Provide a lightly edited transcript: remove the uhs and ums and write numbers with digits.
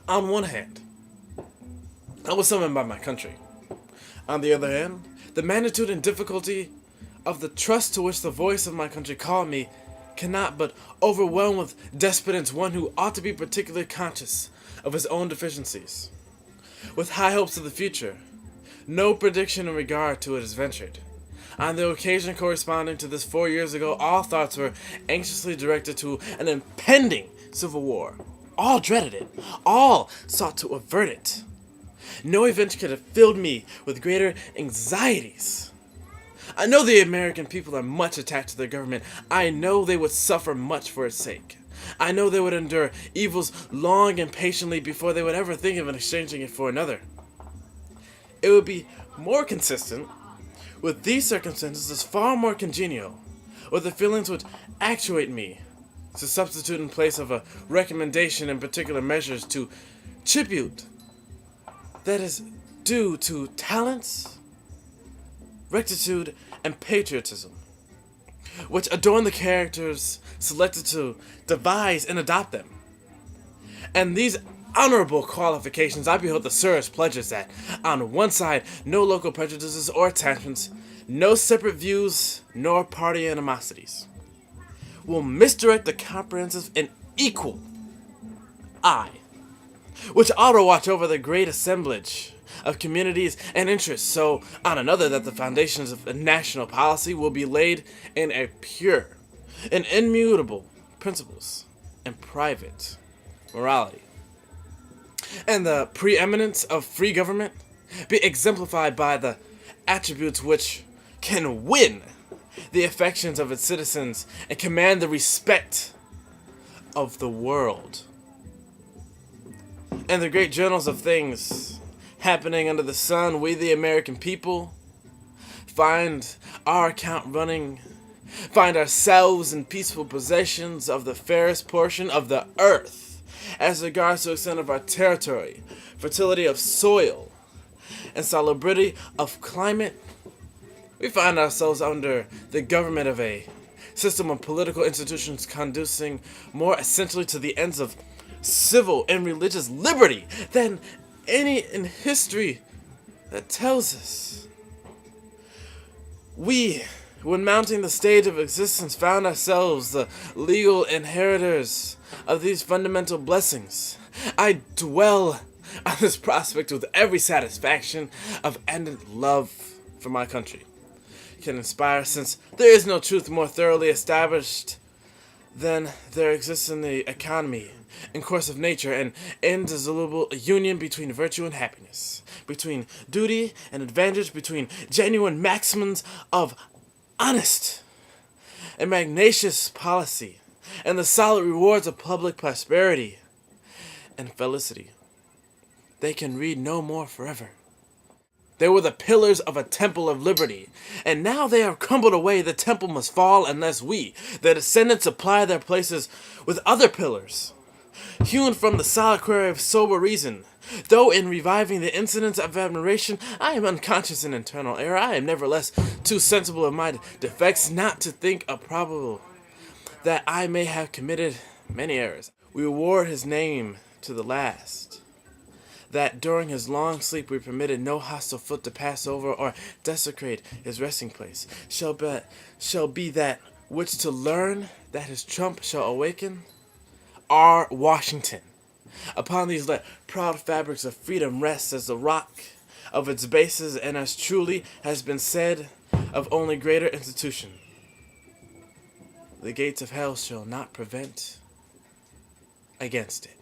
On one hand, I was summoned by my country. On the other hand, the magnitude and difficulty of the trust to which the voice of my country called me cannot but overwhelm with despondence one who ought to be particularly conscious of his own deficiencies. With high hopes of the future, no prediction in regard to it is ventured. On the occasion corresponding to this 4 years ago, all thoughts were anxiously directed to an impending civil war. All dreaded it. All sought to avert it. No event could have filled me with greater anxieties. I know the American people are much attached to their government. I know they would suffer much for its sake. I know they would endure evils long and patiently before they would ever think of exchanging it for another. It would be more consistent with these circumstances, is far more congenial with the feelings which actuate me to substitute in place of a recommendation in particular measures to tribute that is due to talents, rectitude, and patriotism, which adorn the characters selected to devise and adopt them. And these honorable qualifications, I behold the surest pledges that, on one side, no local prejudices or attachments, no separate views, nor party animosities, will misdirect the comprehensive and equal eye, which ought to watch over the great assemblage of communities and interests, so, on another, that the foundations of national policy will be laid in a pure and immutable principles and private morality, and the preeminence of free government be exemplified by the attributes which can win the affections of its citizens and command the respect of the world. And the great journals of things happening under the sun, we the American people find our account running, find ourselves in peaceful possessions of the fairest portion of the earth as regards to extent of our territory, fertility of soil, and salubrity of climate. We find ourselves under the government of a system of political institutions conducing more essentially to the ends of civil and religious liberty than any in history that tells us. We, when mounting the stage of existence, found ourselves the legal inheritors of these fundamental blessings. I dwell on this prospect with every satisfaction of ardent love for my country can inspire, since there is no truth more thoroughly established than there exists in the economy and course of nature an indissoluble union between virtue and happiness, between duty and advantage, between genuine maxims of honest and magnanimous policy, and the solid rewards of public prosperity and felicity. They can read no more forever. They were the pillars of a temple of liberty, and now they are crumbled away. The temple must fall unless we, the descendants, supply their places with other pillars, hewn from the solid quarry of sober reason. Though in reviving the incidents of admiration, I am unconscious in internal error, I am nevertheless too sensible of my defects not to think it probable that I may have committed many errors. We award his name to the last, that during his long sleep we permitted no hostile foot to pass over or desecrate his resting place, shall be that which to learn that his trump shall awaken our Washington. Upon these let proud fabrics of freedom rest as the rock of its bases, and as truly has been said of only greater institution, the gates of hell shall not prevent against it.